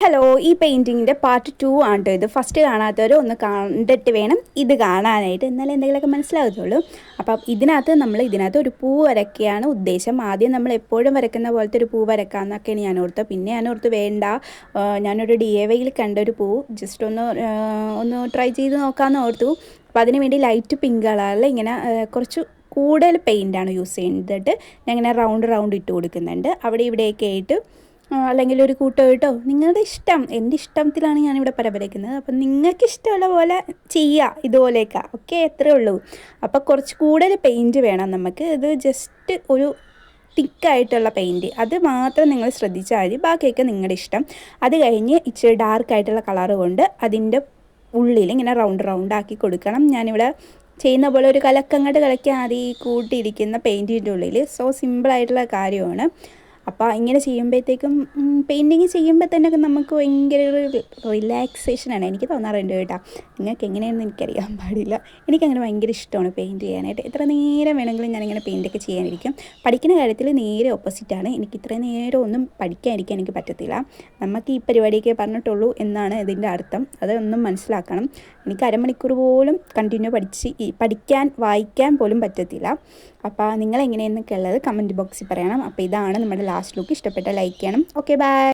Hello, ഈ പെയിൻറ്റിങ്ങിൻ്റെ part 2 ആണ് കേട്ടോ ഇത്. ഫസ്റ്റ് കാണാത്തവർ ഒന്ന് കണ്ടിട്ട് വേണം ഇത് കാണാനായിട്ട്, എന്നാലേ എന്തെങ്കിലുമൊക്കെ മനസ്സിലാകത്തുള്ളൂ. അപ്പം ഇതിനകത്ത് ഒരു പൂ വരയ്ക്കുകയാണ് ഉദ്ദേശം. ആദ്യം നമ്മൾ എപ്പോഴും വരയ്ക്കുന്ന പോലത്തെ ഒരു പൂ വരയ്ക്കാമെന്നൊക്കെയാണ് ഞാൻ ഓർത്തത്. പിന്നെ ഞാൻ ഓർത്ത് വേണ്ട, ഞാനൊരു DIYയിൽ കണ്ടൊരു പൂ ജസ്റ്റ് ഒന്ന് ട്രൈ ചെയ്ത് നോക്കാമെന്ന് ഓർത്തു. അപ്പോൾ അതിന് വേണ്ടി ലൈറ്റ് പിങ്ക് കളറിൽ ഇങ്ങനെ കുറച്ച് കൂടുതൽ പെയിൻ്റാണ് യൂസ് ചെയ്യുന്നത്. ഞാൻ ഇങ്ങനെ റൗണ്ട് ഇട്ട് കൊടുക്കുന്നുണ്ട് അവിടെ ഇവിടെയൊക്കെ ആയിട്ട്. അല്ലെങ്കിൽ ഒരു കൂട്ടുകെട്ടോ, നിങ്ങളുടെ ഇഷ്ടം. എൻ്റെ ഇഷ്ടത്തിലാണ് ഞാനിവിടെ വരയ്ക്കുന്നത്. അപ്പം നിങ്ങൾക്ക് ഇഷ്ടമുള്ള പോലെ ചെയ്യുക ഇതുപോലെയൊക്കെ. ഓക്കെ, എത്രയേ ഉള്ളൂ. അപ്പോൾ കുറച്ച് കൂടുതൽ പെയിൻറ്റ് വേണം നമുക്ക്. ഇത് ജസ്റ്റ് ഒരു തിക്കായിട്ടുള്ള പെയിൻറ്റ്, അത് മാത്രം നിങ്ങൾ ശ്രദ്ധിച്ചാൽ മതി. ബാക്കിയൊക്കെ നിങ്ങളുടെ ഇഷ്ടം. അത് കഴിഞ്ഞ് ഇച്ചിരി ഡാർക്കായിട്ടുള്ള കളറ് കൊണ്ട് അതിൻ്റെ ഉള്ളിൽ ഇങ്ങനെ റൗണ്ട് ആക്കി കൊടുക്കണം. ഞാനിവിടെ ചെയ്യുന്ന പോലെ ഒരു കലക്കങ്ങോട്ട് കളിക്കാൻ മതി കൂട്ടിയിരിക്കുന്ന പെയിൻറ്റിൻ്റെ ഉള്ളിൽ. സോ സിമ്പിളായിട്ടുള്ള കാര്യമാണ്. അപ്പോൾ ഇങ്ങനെ ചെയ്യുമ്പോഴത്തേക്കും പെയിൻറ്റിങ് ചെയ്യുമ്പോൾ തന്നെ നമുക്ക് ഭയങ്കര ഒരു റിലാക്സേഷനാണ് എനിക്ക് തോന്നാറുണ്ട് കേട്ടോ. നിങ്ങൾക്ക് എങ്ങനെയാണെന്ന് എനിക്കറിയാൻ പാടില്ല. എനിക്കങ്ങനെ ഭയങ്കര ഇഷ്ടമാണ് പെയിൻറ്റ് ചെയ്യാനായിട്ട്. എത്ര നേരം വേണമെങ്കിലും ഞാനിങ്ങനെ പെയിൻറ്റൊക്കെ ചെയ്യാനിരിക്കും. പഠിക്കുന്ന കാര്യത്തിൽ നേരെ ഓപ്പോസിറ്റാണ്. എനിക്ക് ഇത്രയും നേരം ഒന്നും പഠിക്കാനിരിക്കാൻ എനിക്ക് പറ്റത്തില്ല. നമുക്ക് ഈ പരിപാടിയൊക്കെ പറഞ്ഞിട്ടുള്ളൂ എന്നാണ് ഇതിൻ്റെ അർത്ഥം. അതൊന്നും മനസ്സിലാക്കണം. എനിക്ക് അരമണിക്കൂർ പോലും കണ്ടിന്യൂ പഠിക്കാൻ വായിക്കാൻ പോലും പറ്റത്തില്ല. അപ്പോൾ നിങ്ങളെങ്ങനെയെന്നൊക്കെ ഉള്ളത് കമൻറ്റ് ബോക്സിൽ പറയണം. അപ്പോൾ ഇതാണ് നമ്മുടെ ലാസ്റ്റ് ലുക്ക്. ഇഷ്ടപ്പെട്ട ലൈക്ക് ചെയ്യണം. Okay, by.